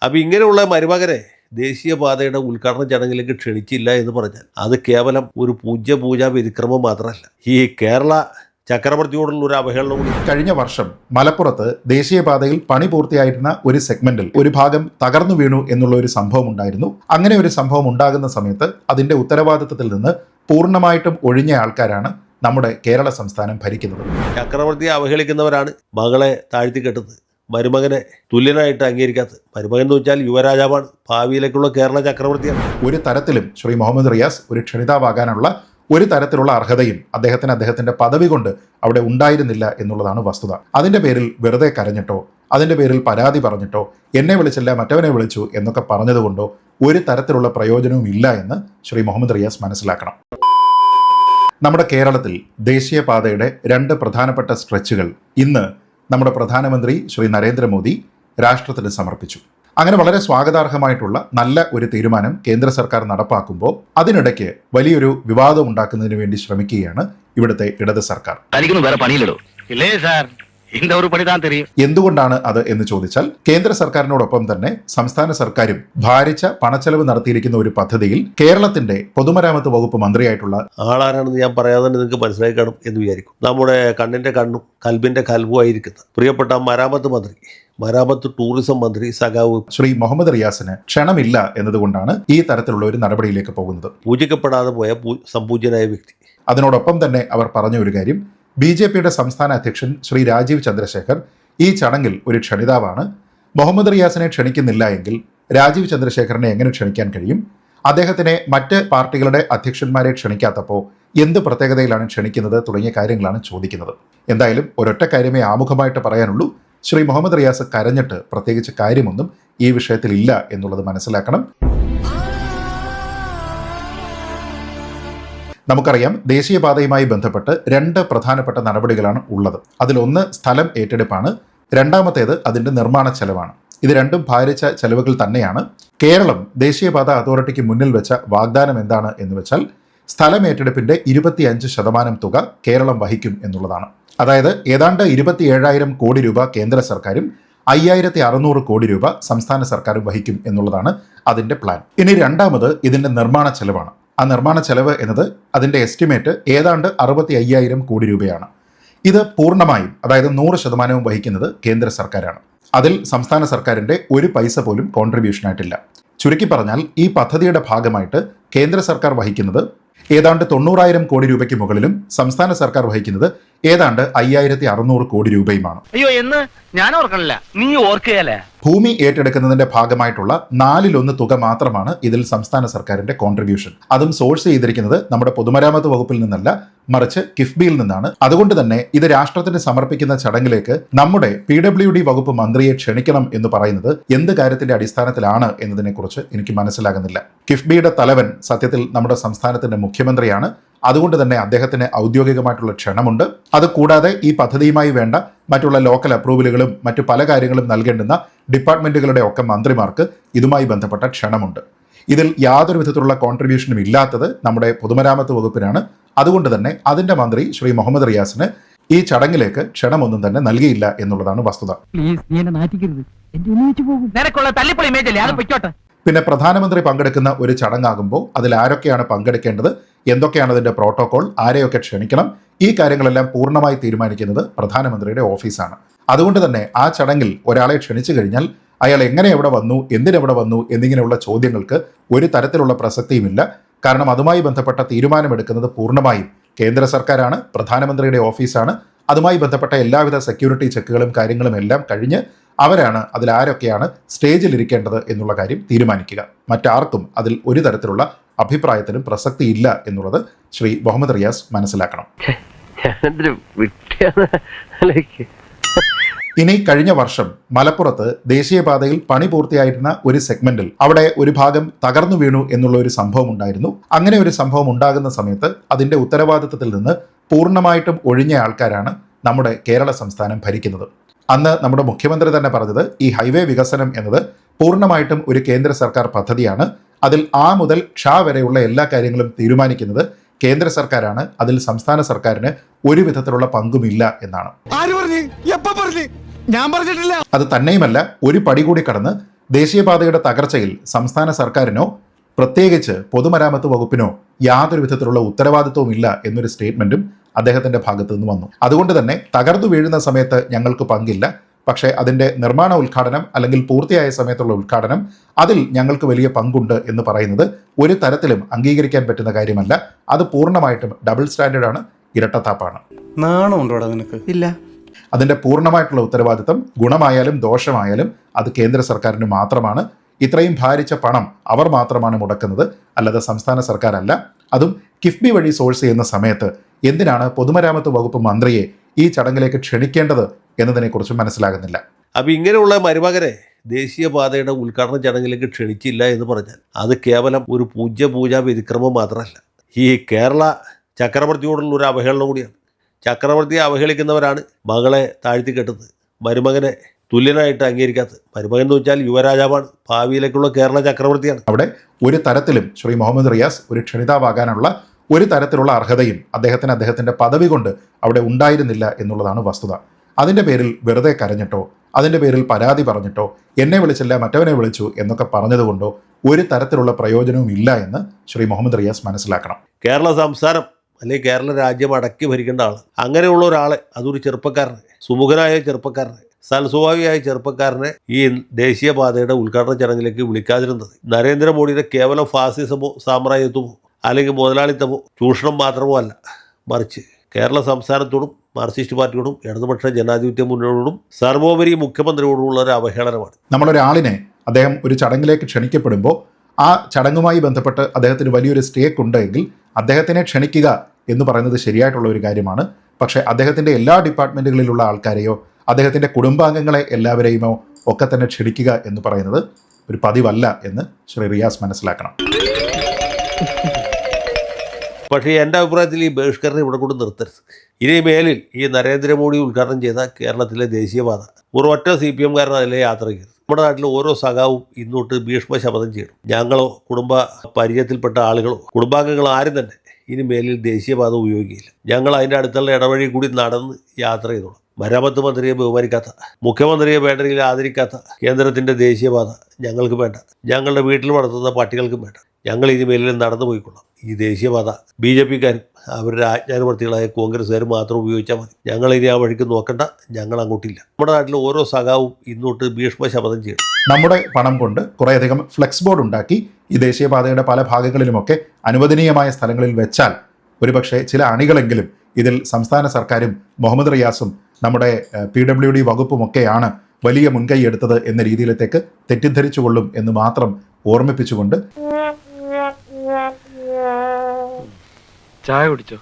അപ്പോൾ ഇങ്ങനെയുള്ള മരുമകനെ ദേശീയപാതയുടെ ഉദ്ഘാടന ചടങ്ങിലേക്ക് ക്ഷണിച്ചില്ല എന്ന് പറഞ്ഞാൽ അത് കേവലം ഒരു പൂജാ വ്യതിക്രമം മാത്രമല്ല, ഈ കേരള ചക്രവർത്തിയോടുള്ള ഒരു അവഹേളനം കൂടി. കഴിഞ്ഞ വർഷം മലപ്പുറത്ത് ദേശീയപാതയിൽ പണി പൂർത്തിയായിരുന്ന ഒരു സെഗ്മെന്റിൽ ഒരു ഭാഗം തകർന്നു വീണു എന്നുള്ള ഒരു സംഭവം ഉണ്ടായിരുന്നു. അങ്ങനെ ഒരു സംഭവം ഉണ്ടാകുന്ന സമയത്ത് അതിന്റെ ഉത്തരവാദിത്തത്തിൽ നിന്ന് പൂർണ്ണമായിട്ടും ഒഴിഞ്ഞ ആൾക്കാരാണ് നമ്മുടെ കേരള സംസ്ഥാനം ഭരിക്കുന്നത്. ചക്രവർത്തിയെ അവഹേളിക്കുന്നവരാണ് മകളെ താഴ്ത്തിക്കെട്ടുന്നത്, മരുമകനെ തുല്യനായിട്ട് അംഗീകരിക്കാത്തത്. മരുമകൻ എന്ന് വെച്ചാൽ യുവരാജാവാണ്, ഭാവിയിലേക്കുള്ള കേരള ചക്രവർത്തിയാണ്. ഒരു തരത്തിലും ശ്രീ മുഹമ്മദ് റിയാസ് ഒരു ക്ഷണിതാവാകാനുള്ള ഒരു തരത്തിലുള്ള അർഹതയും അദ്ദേഹത്തിന്റെ പദവി കൊണ്ട് അവിടെ ഉണ്ടായിരുന്നില്ല എന്നുള്ളതാണ് വസ്തുത. അതിന്റെ പേരിൽ വെറുതെ കരഞ്ഞിട്ടോ അതിന്റെ പേരിൽ പരാതി പറഞ്ഞിട്ടോ എന്നെ വിളിച്ചില്ല മറ്റവനെ വിളിച്ചു എന്നൊക്കെ പറഞ്ഞതുകൊണ്ടോ ഒരു തരത്തിലുള്ള പ്രയോജനവും ഇല്ല എന്ന് ശ്രീ മുഹമ്മദ് റിയാസ് മനസ്സിലാക്കണം. നമ്മുടെ കേരളത്തിൽ ദേശീയപാതയുടെ 2 പ്രധാനപ്പെട്ട സ്ട്രെച്ചുകൾ ഇന്ന് നമ്മുടെ പ്രധാനമന്ത്രി ശ്രീ നരേന്ദ്രമോദി രാഷ്ട്രത്തിന് സമർപ്പിച്ചു. അങ്ങനെ വളരെ സ്വാഗതാർഹമായിട്ടുള്ള നല്ല ഒരു തീരുമാനം കേന്ദ്ര സർക്കാർ നടപ്പാക്കുമ്പോൾ അതിനിടയ്ക്ക് വലിയൊരു വിവാദം ഉണ്ടാക്കുന്നതിന് വേണ്ടി ശ്രമിക്കുകയാണ് ഇവിടുത്തെ ഇടത് സർക്കാർ. എന്തുകൊണ്ടാണ് അത് എന്ന് ചോദിച്ചാൽ, കേന്ദ്ര സർക്കാരിനോടൊപ്പം തന്നെ സംസ്ഥാന സർക്കാരും ഭാരിച്ച പണച്ചെലവ് നടത്തിയിരിക്കുന്ന ഒരു പദ്ധതിയിൽ കേരളത്തിന്റെ പൊതുമരാമത്ത് വകുപ്പ് മന്ത്രിയായിട്ടുള്ള ആളാരാണെന്ന് ഞാൻ പറയാതെ തന്നെ നിങ്ങൾക്ക് മനസ്സിലാക്കി കാണും എന്ന് വിചാരിക്കും. നമ്മുടെ കണ്ണിന്റെ കണ്ണും കൽബിന്റെ കൽബുമായിരിക്കുന്ന പ്രിയപ്പെട്ട മരാമത്ത് ടൂറിസം മന്ത്രി സഖാവ് ശ്രീ മുഹമ്മദ് റിയാസിന് ക്ഷണമില്ല എന്നതുകൊണ്ടാണ് ഈ തരത്തിലുള്ള ഒരു നടപടിയിലേക്ക് പോകുന്നത്. പൂജിക്കപ്പെടാതെ പോയ സംപൂജ്യനായ വ്യക്തി. അതിനോടൊപ്പം തന്നെ അവർ പറഞ്ഞ ഒരു കാര്യം, BJPയുടെ സംസ്ഥാന അധ്യക്ഷൻ ശ്രീ രാജീവ് ചന്ദ്രശേഖർ ഈ ചടങ്ങിൽ ഒരു ക്ഷണിതാവാണ്. മുഹമ്മദ് റിയാസിനെ ക്ഷണിക്കുന്നില്ല എങ്കിൽ രാജീവ് ചന്ദ്രശേഖറിനെ എങ്ങനെ ക്ഷണിക്കാൻ കഴിയും? അദ്ദേഹത്തിനെ മറ്റ് പാർട്ടികളുടെ അധ്യക്ഷന്മാരെ ക്ഷണിക്കാത്തപ്പോൾ എന്ത് പ്രത്യേകതയിലാണ് ക്ഷണിക്കുന്നത് തുടങ്ങിയ കാര്യങ്ങളാണ് ചോദിക്കുന്നത്. എന്തായാലും ഒരൊറ്റ കാര്യമേ ആമുഖമായിട്ട് പറയാനുള്ളൂ, ശ്രീ മുഹമ്മദ് റിയാസ് കരഞ്ഞിട്ട് പ്രത്യേകിച്ച് കാര്യമൊന്നും ഈ വിഷയത്തിൽ ഇല്ല എന്നുള്ളത് മനസ്സിലാക്കണം. നമുക്കറിയാം, ദേശീയപാതയുമായി ബന്ധപ്പെട്ട് 2 പ്രധാനപ്പെട്ട നടപടികളാണ് ഉള്ളത്. അതിലൊന്ന് സ്ഥലം ഏറ്റെടുപ്പാണ്, രണ്ടാമത്തേത് അതിൻ്റെ നിർമ്മാണ ചെലവാണ്. ഇത് രണ്ടും ഭാരിച്ച ചെലവുകൾ തന്നെയാണ്. കേരളം ദേശീയപാത അതോറിറ്റിക്ക് മുന്നിൽ വെച്ച വാഗ്ദാനം എന്താണ് എന്ന് വെച്ചാൽ, സ്ഥലം ഏറ്റെടുപ്പിന്റെ 25% തുക കേരളം വഹിക്കും എന്നുള്ളതാണ്. അതായത് ഏതാണ്ട് 27,000 കോടി രൂപ കേന്ദ്ര സർക്കാരും 5,600 കോടി രൂപ സംസ്ഥാന സർക്കാരും വഹിക്കും എന്നുള്ളതാണ് അതിന്റെ പ്ലാൻ. ഇനി രണ്ടാമത് ഇതിന്റെ നിർമ്മാണ ചെലവാണ്. ആ നിർമ്മാണ ചെലവ് എന്നത് അതിന്റെ എസ്റ്റിമേറ്റ് ഏതാണ്ട് 65,000 കോടി രൂപയാണ്. ഇത് പൂർണ്ണമായും, അതായത് 100% വഹിക്കുന്നത് കേന്ദ്ര സർക്കാരാണ്. അതിൽ സംസ്ഥാന സർക്കാരിന്റെ ഒരു പൈസ പോലും കോൺട്രിബ്യൂഷൻ ആയിട്ടില്ല. ചുരുക്കി പറഞ്ഞാൽ ഈ പദ്ധതിയുടെ ഭാഗമായിട്ട് കേന്ദ്ര സർക്കാർ വഹിക്കുന്നത് ഏതാണ്ട് 90,000 കോടി രൂപയ്ക്ക് മുകളിലും സംസ്ഥാന സർക്കാർ വഹിക്കുന്നത് ഏതാണ്ട് 5,600 കോടി രൂപയുമാണ്. അയ്യോ, എന്ന് ഞാൻ ഓർക്കണില്ല, നീ ഓർക്കുകയല്ലേ. ഭൂമി ഏറ്റെടുക്കുന്നതിന്റെ ഭാഗമായിട്ടുള്ള 4/1 തുക മാത്രമാണ് ഇതിൽ സംസ്ഥാന സർക്കാരിന്റെ കോൺട്രിബ്യൂഷൻ. അതും സോഴ്സ് ചെയ്തിരിക്കുന്നത് നമ്മുടെ പൊതുമരാമത്ത് വകുപ്പിൽ നിന്നല്ല, മറിച്ച് കിഫ്ബിയിൽ നിന്നാണ്. അതുകൊണ്ട് തന്നെ ഇത് രാഷ്ട്രത്തിന് സമർപ്പിക്കുന്ന ചടങ്ങിലേക്ക് നമ്മുടെ PWD വകുപ്പ് മന്ത്രിയെ ക്ഷണിക്കണം എന്ന് പറയുന്നത് എന്ത് കാര്യത്തിന്റെ അടിസ്ഥാനത്തിലാണ് എന്നതിനെക്കുറിച്ച് എനിക്ക് മനസ്സിലാകുന്നില്ല. കിഫ്ബിയുടെ തലവൻ സത്യത്തിൽ നമ്മുടെ സംസ്ഥാനത്തിന്റെ മുഖ്യമന്ത്രിയാണ്. അതുകൊണ്ട് തന്നെ അദ്ദേഹത്തിന് ഔദ്യോഗികമായിട്ടുള്ള ക്ഷണമുണ്ട്. അതുകൂടാതെ ഈ പദ്ധതിയുമായി വേണ്ട മറ്റുള്ള ലോക്കൽ അപ്രൂവലുകളും മറ്റു പല കാര്യങ്ങളും നൽകേണ്ടുന്ന ഡിപ്പാർട്ട്മെന്റുകളുടെ ഒക്കെ മന്ത്രിമാർക്ക് ഇതുമായി ബന്ധപ്പെട്ട ക്ഷണമുണ്ട്. ഇതിൽ യാതൊരു വിധത്തിലുള്ള കോൺട്രിബ്യൂഷനും ഇല്ലാത്തത് നമ്മുടെ പൊതുമരാമത്ത് വകുപ്പിനാണ്. അതുകൊണ്ട് തന്നെ അതിന്റെ മന്ത്രി ശ്രീ മുഹമ്മദ് റിയാസിന് ഈ ചടങ്ങിലേക്ക് ക്ഷണമൊന്നും തന്നെ നൽകിയില്ല എന്നുള്ളതാണ് വസ്തുത. പിന്നെ പ്രധാനമന്ത്രി പങ്കെടുക്കുന്ന ഒരു ചടങ്ങാകുമ്പോൾ അതിൽ ആരൊക്കെയാണ് പങ്കെടുക്കേണ്ടത്, എന്തൊക്കെയാണ് അതിന്റെ പ്രോട്ടോകോൾ, ആരെയൊക്കെ ക്ഷണിക്കണം, ഈ കാര്യങ്ങളെല്ലാം പൂർണ്ണമായി തീരുമാനിക്കുന്നത് പ്രധാനമന്ത്രിയുടെ ഓഫീസാണ്. അതുകൊണ്ട് തന്നെ ആ ചടങ്ങിൽ ഒരാളെ ക്ഷണിച്ചു കഴിഞ്ഞാൽ അയാൾ എങ്ങനെ എവിടെ വന്നു, എന്തിനെവിടെ വന്നു എന്നിങ്ങനെയുള്ള ചോദ്യങ്ങൾക്ക് ഒരു തരത്തിലുള്ള പ്രസക്തിയുമില്ല. കാരണം അതുമായി ബന്ധപ്പെട്ട തീരുമാനമെടുക്കുന്നത് പൂർണ്ണമായും കേന്ദ്ര സർക്കാരാണ്, പ്രധാനമന്ത്രിയുടെ ഓഫീസാണ്. അതുമായി ബന്ധപ്പെട്ട എല്ലാവിധ സെക്യൂരിറ്റി ചെക്കുകളും കാര്യങ്ങളും എല്ലാം കഴിഞ്ഞ് അവരാണ് അതിലാരൊക്കെയാണ് സ്റ്റേജിൽ ഇരിക്കേണ്ടത് എന്നുള്ള കാര്യം തീരുമാനിക്കുക. മറ്റാർക്കും അതിൽ ഒരു തരത്തിലുള്ള അഭിപ്രായത്തിനും പ്രസക്തിയില്ല എന്നുള്ളത് ശ്രീ മുഹമ്മദ് റിയാസ് മനസ്സിലാക്കണം. ഇനി കഴിഞ്ഞ വർഷം മലപ്പുറത്ത് ദേശീയപാതയിൽ പണി പൂർത്തിയായിരുന്ന ഒരു സെഗ്മെന്റിൽ അവിടെ ഒരു ഭാഗം തകർന്നു വീണു എന്നുള്ള ഒരു സംഭവം ഉണ്ടായിരുന്നു. അങ്ങനെ ഒരു സംഭവം ഉണ്ടാകുന്ന സമയത്ത് അതിന്റെ ഉത്തരവാദിത്തത്തിൽ നിന്ന് പൂർണ്ണമായിട്ടും ഒഴിഞ്ഞ ആൾക്കാരാണ് നമ്മുടെ കേരള സംസ്ഥാനം ഭരിക്കുന്നത്. അന്ന് നമ്മുടെ മുഖ്യമന്ത്രി തന്നെ പറഞ്ഞത് ഈ ഹൈവേ വികസനം എന്നത് പൂർണ്ണമായിട്ടും ഒരു കേന്ദ്ര സർക്കാർ പദ്ധതിയാണ്. അതിൽ ആ മുതൽ ക്ഷ വരെയുള്ള എല്ലാ കാര്യങ്ങളും തീരുമാനിക്കുന്നത് കേന്ദ്ര സർക്കാരാണ്. അതിൽ സംസ്ഥാന സർക്കാരിന് ഒരു വിധത്തിലുള്ള പങ്കുമില്ല എന്നാണ്. അത് തന്നെയുമല്ല, ഒരു പടി കൂടി കടന്ന് ദേശീയപാതയുടെ തകർച്ചയിൽ സംസ്ഥാന സർക്കാരിനോ പ്രത്യേകിച്ച് പൊതുമരാമത്ത് വകുപ്പിനോ യാതൊരു വിധത്തിലുള്ള ഉത്തരവാദിത്വവും ഇല്ല എന്നൊരു സ്റ്റേറ്റ്മെന്റും അദ്ദേഹത്തിന്റെ ഭാഗത്തു നിന്ന് വന്നു. അതുകൊണ്ട് തന്നെ തകർന്നു വീഴുന്ന സമയത്ത് ഞങ്ങൾക്ക് പങ്കില്ല, പക്ഷേ അതിന്റെ നിർമ്മാണ ഉദ്ഘാടനം അല്ലെങ്കിൽ പൂർത്തിയായ സമയത്തുള്ള ഉദ്ഘാടനം അതിൽ ഞങ്ങൾക്ക് വലിയ പങ്കുണ്ട് എന്ന് പറയുന്നത് ഒരു തരത്തിലും അംഗീകരിക്കാൻ പറ്റുന്ന കാര്യമല്ല. അത് പൂർണ്ണമായിട്ടും ഡബിൾ സ്റ്റാൻഡേർഡാണ്, ഇരട്ടത്താപ്പാണ്. നാണമുണ്ടോടാ നിനക്ക്? ഇല്ല. അതിന്റെ പൂർണ്ണമായിട്ടുള്ള ഉത്തരവാദിത്തം ഗുണമായാലും ദോഷമായാലും അത് കേന്ദ്ര സർക്കാരിന് മാത്രമാണ്. ഇത്രയും ഭാരിച്ച പണം അവർ മാത്രമാണ് മുടക്കുന്നത്, അല്ലാതെ സംസ്ഥാന സർക്കാരല്ല. അതും കിഫ്ബി വഴി സോഴ്സ് ചെയ്യുന്ന സമയത്ത് എന്തിനാണ് പൊതുമരാമത്ത് വകുപ്പ് മന്ത്രിയെ ഈ ചടങ്ങിലേക്ക് ക്ഷണിക്കേണ്ടത് എന്നതിനെക്കുറിച്ച് മനസ്സിലാകുന്നില്ല. അപ്പം ഇങ്ങനെയുള്ള മരുമകനെ ദേശീയപാതയുടെ ഉദ്ഘാടന ചടങ്ങിലേക്ക് ക്ഷണിച്ചില്ല എന്ന് പറഞ്ഞാൽ അത് കേവലം ഒരു പൂജാ വ്യതിക്രമം മാത്രമല്ല, ഈ കേരള ചക്രവർത്തിയോടുള്ള ഒരു അവഹേളനം കൂടിയാണ്. ചക്രവർത്തിയെ അവഹേളിക്കുന്നവരാണ് മകളെ താഴ്ത്തി കെട്ടുന്നത്, മരുമകനെ തുല്യനായിട്ട് അംഗീകരിക്കാത്തത്. മരുമകൻ എന്ന് വെച്ചാൽ യുവരാജാവാണ്, ഭാവിയിലേക്കുള്ള കേരള ചക്രവർത്തിയാണ്. അവിടെ ഒരു തരത്തിലും ശ്രീ മുഹമ്മദ് റിയാസ് ഒരു ക്ഷണിതാവാകാനുള്ള ഒരു തരത്തിലുള്ള അർഹതയും അദ്ദേഹത്തിന്റെ പദവി കൊണ്ട് അവിടെ ഉണ്ടായിരുന്നില്ല എന്നുള്ളതാണ് വസ്തുത. അതിൻ്റെ പേരിൽ വെറുതെ കരഞ്ഞിട്ടോ അതിൻ്റെ പേരിൽ പരാതി പറഞ്ഞിട്ടോ എന്നെ വിളിച്ചില്ല മറ്റവനെ വിളിച്ചു എന്നൊക്കെ പറഞ്ഞതുകൊണ്ടോ ഒരു തരത്തിലുള്ള പ്രയോജനവും ഇല്ല എന്ന് ശ്രീ മുഹമ്മദ് റിയാസ് മനസ്സിലാക്കണം. കേരള സംസ്ഥാനം അല്ലെങ്കിൽ കേരള രാജ്യം അടക്കി ഭരിക്കേണ്ട ആൾ, അങ്ങനെയുള്ള ഒരാളെ, അതൊരു ചെറുപ്പക്കാരനെ, സുമുഖനായ ചെറുപ്പക്കാരനെ, സൽസ്വഭാവിയായ ചെറുപ്പക്കാരനെ ഈ ദേശീയപാതയുടെ ഉദ്ഘാടന ചടങ്ങിലേക്ക് വിളിക്കാതിരുന്നത് നരേന്ദ്രമോദിയുടെ കേവലം ഫാസിസമോ സാമ്രാജ്യത്വമോ അല്ലെങ്കിൽ മുതലാളിത്തമോ ചൂഷണം മാത്രമോ അല്ല, മറിച്ച് കേരള സംസ്ഥാനത്തോടും മാർക്സിസ്റ്റ് പാർട്ടിയോടും ഇടതുപക്ഷ ജനാധിപത്യ മുന്നണിയോടും സർവോപരി മുഖ്യമന്ത്രിയോടുമുള്ള ഒരു അവഹേളനമാണ്. നമ്മളൊരാളിനെ അദ്ദേഹം ഒരു ചടങ്ങിലേക്ക് ക്ഷണിക്കപ്പെടുമ്പോൾ ആ ചടങ്ങുമായി ബന്ധപ്പെട്ട് അദ്ദേഹത്തിന് വലിയൊരു സ്റ്റേക്ക് ഉണ്ടെങ്കിൽ അദ്ദേഹത്തിനെ ക്ഷണിക്കുക എന്ന് പറയുന്നത് ശരിയായിട്ടുള്ള ഒരു കാര്യമാണ്. പക്ഷേ അദ്ദേഹത്തിൻ്റെ എല്ലാ ഡിപ്പാർട്ട്മെൻറ്റുകളിലുള്ള ആൾക്കാരെയോ അദ്ദേഹത്തിൻ്റെ കുടുംബാംഗങ്ങളെ എല്ലാവരെയുമോ ഒക്കെ തന്നെ ക്ഷണിക്കുക എന്ന് പറയുന്നത് ഒരു പതിവല്ല എന്ന് ശ്രീ റിയാസ് മനസ്സിലാക്കണം. പക്ഷേ എൻ്റെ അഭിപ്രായത്തിൽ ഈ ബഹിഷ്കരണം ഇവിടെ കൊണ്ട് നിർത്തരുത്. ഇനി മേലിൽ ഈ നരേന്ദ്രമോദി ഉദ്ഘാടനം ചെയ്ത കേരളത്തിലെ ദേശീയപാത ഒരൊറ്റ CPM കാരൻ അതിലെ യാത്ര ചെയ്തു. നമ്മുടെ നാട്ടിൽ ഓരോ സഖാവും ഇന്നോട്ട് ഭീഷ്മ ശപഥം ചെയ്യണം. ഞങ്ങളോ കുടുംബ പരിചയത്തിൽപ്പെട്ട ആളുകളോ കുടുംബാംഗങ്ങളോ ആരും തന്നെ ഇനി മേലിൽ ദേശീയപാത ഉപയോഗിക്കില്ല. ഞങ്ങൾ അതിൻ്റെ അടുത്തുള്ള ഇടവഴി കൂടി നടന്ന് യാത്ര ചെയ്തോളാം. മരാമത്ത് മന്ത്രിയെ ബഹുമാനിക്കാത്ത, മുഖ്യമന്ത്രിയെ വേണ്ട രീതിയിൽ ആദരിക്കാത്ത കേന്ദ്രത്തിൻ്റെ ദേശീയപാത ഞങ്ങൾക്ക് വേണ്ട, ഞങ്ങളുടെ വീട്ടിൽ വളർത്തുന്ന പട്ടികൾക്കും വേണ്ട. ഞങ്ങൾ ഇനി മേലിൽ നടന്നു പോയിക്കൊള്ളാം. ഈ ദേശീയപാത BJPക്കാരും അവരുടെ ആജ്ഞാനുവർത്തികളായ കോൺഗ്രസ്സുകാരും മാത്രം ഉപയോഗിച്ചാൽ മതി. ഞങ്ങൾ ഇനി ആ വഴിക്ക് നോക്കണ്ട, ഞങ്ങൾ അങ്ങോട്ടില്ല. നമ്മുടെ നാട്ടിൽ ഓരോ സഖാവും ഇന്നോട്ട് ഭീഷ്മ ശപഥം ചെയ്യണം. നമ്മുടെ പണം കൊണ്ട് കുറേയധികം ഫ്ലെക്സ് ബോർഡ് ഉണ്ടാക്കി ഈ ദേശീയപാതയുടെ പല ഭാഗങ്ങളിലുമൊക്കെ അനുവദനീയമായ സ്ഥലങ്ങളിൽ വെച്ചാൽ ഒരുപക്ഷെ ചില അണികളെങ്കിലും ഇതിൽ സംസ്ഥാന സർക്കാരും മുഹമ്മദ് റിയാസും നമ്മുടെ PWD വകുപ്പുമൊക്കെയാണ് വലിയ മുൻകൈ എടുത്തത് എന്ന രീതിയിലത്തേക്ക് തെറ്റിദ്ധരിച്ചുകൊള്ളും എന്ന് മാത്രം ഓർമ്മിപ്പിച്ചുകൊണ്ട് ചായ കുടിച്ചോ?